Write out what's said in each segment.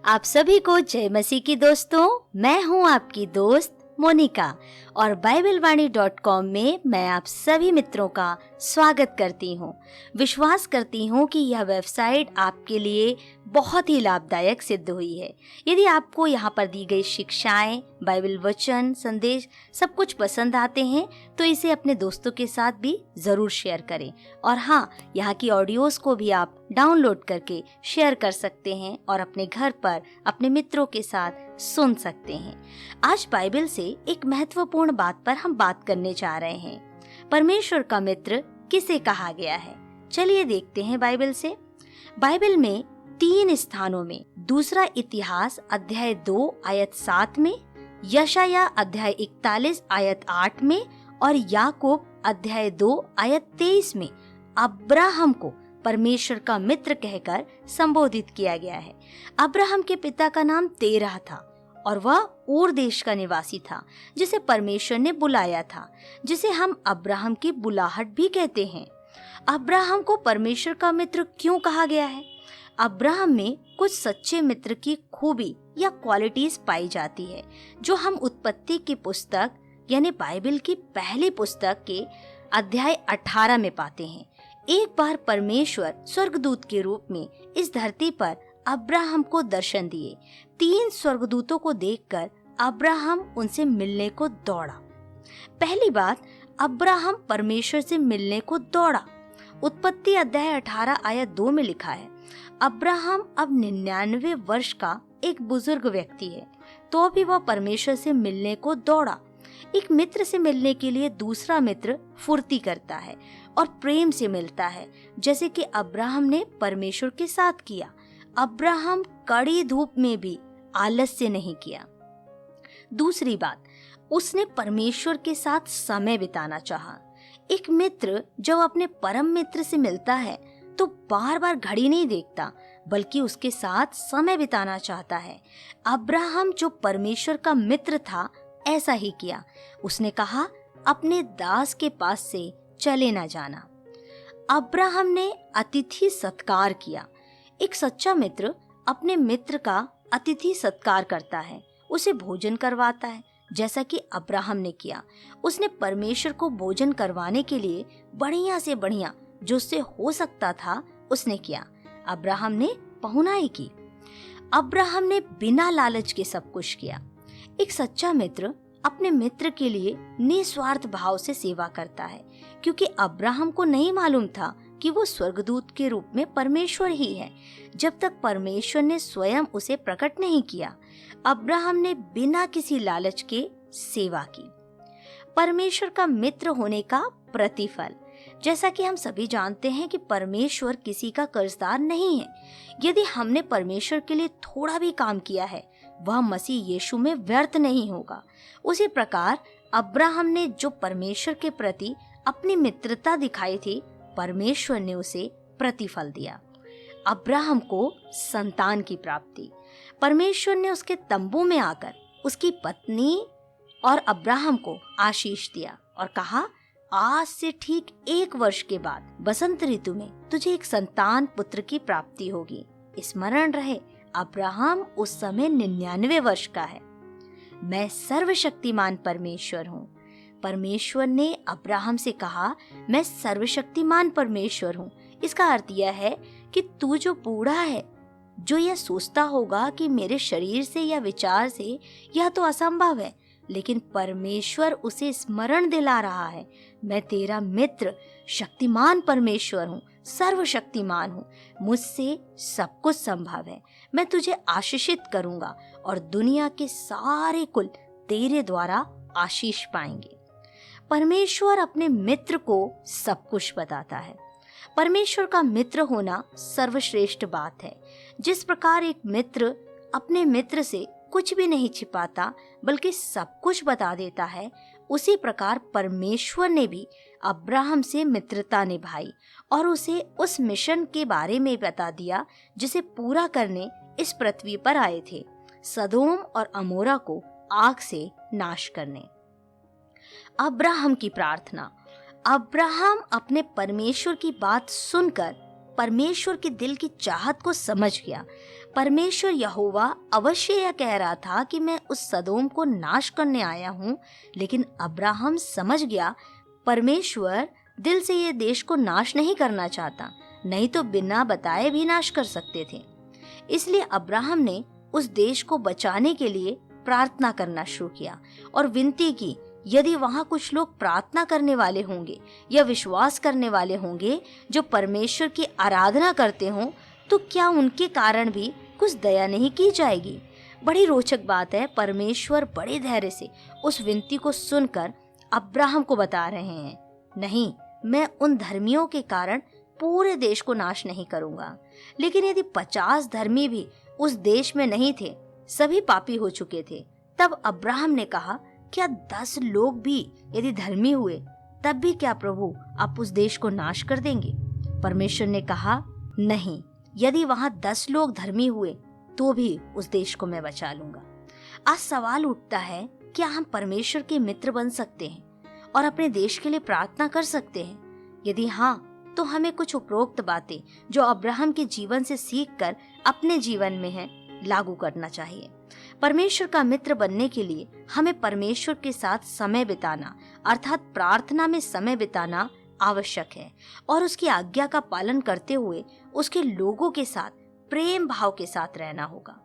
आप सभी को जय मसीह की दोस्तों। मैं हूं आपकी दोस्त मोनिका और BibleWani.com में मैं आप सभी मित्रों का स्वागत करती हूं। विश्वास करती हूं कि यह वेबसाइट आपके लिए बहुत ही लाभदायक सिद्ध हुई है। यदि आपको यहाँ पर दी गई शिक्षाएं, बाइबल वचन, संदेश सब कुछ पसंद आते हैं तो इसे अपने दोस्तों के साथ भी ज़रूर शेयर करें। और हाँ, यहाँ की ऑडियोज को भी आप डाउनलोड करके शेयर कर सकते हैं और अपने घर पर अपने मित्रों के साथ सुन सकते हैं। आज बाइबल से एक महत्वपूर्ण बात पर हम बात करने जा रहे हैं। परमेश्वर का मित्र किसे कहा गया है? चलिए देखते हैं बाइबल से। बाइबल में 3 स्थानों में, दूसरा इतिहास अध्याय 2 आयत 7 में, यशाया अध्याय 41 आयत 8 में और याकूब अध्याय 2 आयत 23 में अब्राहम को परमेश्वर का मित्र कहकर संबोधित किया गया है। अब्राहम के पिता का नाम तेरह था और वह ऊर देश का निवासी था जिसे परमेश्वर ने बुलाया था, जिसे हम अब्राहम की बुलाहट भी कहते हैं। अब्राहम को परमेश्वर का मित्र क्यों कहा गया है? अब्राहम में कुछ सच्चे मित्र की खूबी या क्वालिटीज पाई जाती है जो हम उत्पत्ति की पुस्तक यानी बाइबल की पहली पुस्तक के अध्याय 18 में पाते हैं। एक बार परमेश्वर स्वर्गदूत के रूप में इस धरती पर अब्राहम को दर्शन दिए। 3 स्वर्गदूतों को देखकर अब्राहम उनसे मिलने को दौड़ा। पहली बात, अब्राहम परमेश्वर से मिलने को दौड़ा। उत्पत्ति अध्याय 18 आयत 2 में लिखा है, अब्राहम अब 99 वर्ष का एक बुजुर्ग व्यक्ति है तो भी वह परमेश्वर से मिलने को दौड़ा। एक मित्र से मिलने के लिए दूसरा मित्र फुर्ती करता है और प्रेम से मिलता है, जैसे कि अब्राहम ने परमेश्वर के साथ किया। अब्राहम कड़ी धूप में भी आलस्य नहीं किया। दूसरी बात, उसने परमेश्वर के साथ समय बिताना चाहा। एक मित्र जब अपने परम मित्र से मिलता है तो बार बार घड़ी नहीं देखता बल्कि उसके साथ समय बिताना चाहता है। अब्राहम जो परमेश्वर का मित्र था ऐसा ही किया। उसने कहा, अपने दास के पास से चले ना जाना। अब्राहम ने अतिथि सत्कार किया। एक सच्चा मित्र अपने मित्र का अतिथि सत्कार करता है, उसे भोजन करवाता है, जैसा कि अब्राहम ने किया। उसने परमेश्वर को भोजन करवाने के लिए बढ़िया से बढ़िया जो उससे हो सकता था उसने किया। अब्राहम ने पहुनाई की। अब्राहम ने बिना लालच के सब कुछ किया। एक सच्चा मित्र अपने मित्र के लिए निस्वार्थ भाव से सेवा करता है, क्योंकि अब्राहम को नहीं मालूम था कि वो स्वर्गदूत के रूप में परमेश्वर ही है, जब तक परमेश्वर ने स्वयं उसे प्रकट नहीं किया। अब्राहम ने बिना किसी लालच के सेवा की। परमेश्वर का मित्र होने का प्रतिफल, जैसा कि हम सभी जानते हैं कि परमेश्वर किसी का कर्जदार नहीं है। यदि हमने परमेश्वर के लिए थोड़ा भी काम किया है वह मसीह यीशु में व्यर्थ नहीं होगा। उसी प्रकार अब्राहम ने जो परमेश्वर के प्रति अपनी मित्रता दिखाई थी, परमेश्वर ने उसे प्रतिफल दिया। अब्राहम को संतान की प्राप्ति, परमेश्वर ने उसके तंबू में आकर उसकी पत्नी और अब्राहम को आशीष दिया और कहा, आज से ठीक 1 वर्ष के बाद बसंत ऋतु में तुझे एक संतान पुत्र की प्राप्ति होगी। स्मरण रहे, अब्राहम उस समय 99 वर्ष का है। मैं सर्वशक्तिमान परमेश्वर हूँ। परमेश्वर ने अब्राहम से कहा, मैं सर्वशक्तिमान परमेश्वर हूँ। इसका अर्थ यह है कि तू जो बूढ़ा है, जो यह सोचता होगा कि मेरे शरीर से या विचार से यह तो असंभव है, लेकिन परमेश्वर उसे स्मरण दिला रहा है, मैं तेरा मित्र शक्तिमान परमेश्वर हूँ, सर्वशक्तिमान हूँ, मुझसे सब कुछ संभव है। मैं तुझे आशीषित करूंगा और दुनिया के सारे कुल तेरे द्वारा आशीष पाएंगे। परमेश्वर अपने मित्र को सब कुछ बताता है। परमेश्वर का मित्र होना सर्वश्रेष्ठ बात है। जिस प्रकार एक मित्र अपने मित्र से कुछ भी नहीं छिपाता बल्कि सब कुछ बता देता है, उसी प्रकार परमेश्वर ने भी अब्राहम से मित्रता निभाई और उसे उस मिशन के बारे में बता दिया जिसे पूरा करने इस पृथ्वी पर आए थे, सदोम और अमोरा को आग से नाश करने। अब्राहम की प्रार्थना। अब्राहम अपने परमेश्वर की बात सुनकर परमेश्वर के दिल की चाहत को समझ गया। परमेश्वर यहोवा अवश्य यह कह रहा था कि मैं उस सदोम को नाश करने आया हूँ, लेकिन अब्राहम समझ गया परमेश्वर दिल से ये देश को नाश नहीं करना चाहता, नहीं तो बिना बताए भी नाश कर सकते थे। इसलिए अब्राहम ने उस देश को बचाने के लिए प्रार्थना करना शुरू किया और विनती की, यदि वहाँ कुछ लोग प्रार्थना करने वाले होंगे या विश्वास करने वाले होंगे जो परमेश्वर की आराधना करते हों, तो क्या उनके कारण भी कुछ दया नहीं की जाएगी। बड़ी रोचक बात है, परमेश्वर बड़े धैर्य से उस विनती को सुनकर अब्राहम को बता रहे हैं, नहीं, मैं उन धर्मियों के कारण पूरे देश को नाश नहीं करूंगा। लेकिन यदि 50 धर्मी भी उस देश में नहीं थे, सभी पापी हो चुके थे, तब अब्राहम ने कहा, क्या 10 लोग भी यदि धर्मी हुए तब भी क्या प्रभु आप उस देश को नाश कर देंगे? परमेश्वर ने कहा, नहीं, यदि वहां 10 लोग धर्मी हुए तो भी उस देश को मैं बचा लूंगा। आज सवाल उठता है, क्या हम परमेश्वर के मित्र बन सकते हैं और अपने देश के लिए प्रार्थना कर सकते हैं? यदि हाँ, तो हमें कुछ उपरोक्त बातें जो अब्राहम के जीवन से सीखकर अपने जीवन में है लागू करना चाहिए। परमेश्वर का मित्र बनने के लिए हमें परमेश्वर के साथ समय बिताना अर्थात प्रार्थना में समय बिताना आवश्यक है और उसकी आज्ञा का पालन करते हुए उसके लोगों के साथ प्रेम भाव के साथ रहना होगा।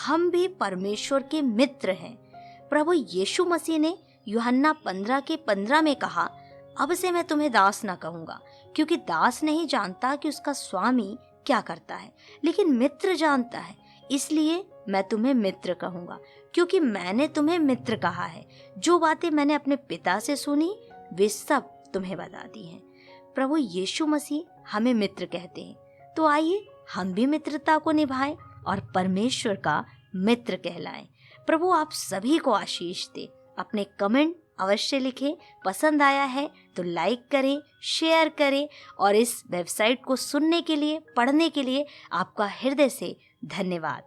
हम भी परमेश्वर के मित्र हैं। प्रभु यीशु मसीह ने यूहन्ना 15:15 में कहा, अब से मैं तुम्हें दास न कहूंगा, क्योंकि दास नहीं जानता कि उसका स्वामी क्या करता है, लेकिन मित्र जानता है, इसलिए मैं तुम्हें मित्र कहूंगा, क्योंकि मैंने तुम्हें मित्र कहा है। जो बातें मैंने अपने पिता से सुनी वे सब तुम्हें बता दी हैं। प्रभु यीशु मसीह हमें मित्र कहते हैं, तो आइए हम भी मित्रता को निभाएं और परमेश्वर का मित्र कहलाएं। प्रभु आप सभी को आशीष दे। अपने कमेंट अवश्य लिखें। पसंद आया है तो लाइक करें, शेयर करें और इस वेबसाइट को सुनने के लिए, पढ़ने के लिए आपका हृदय से धन्यवाद।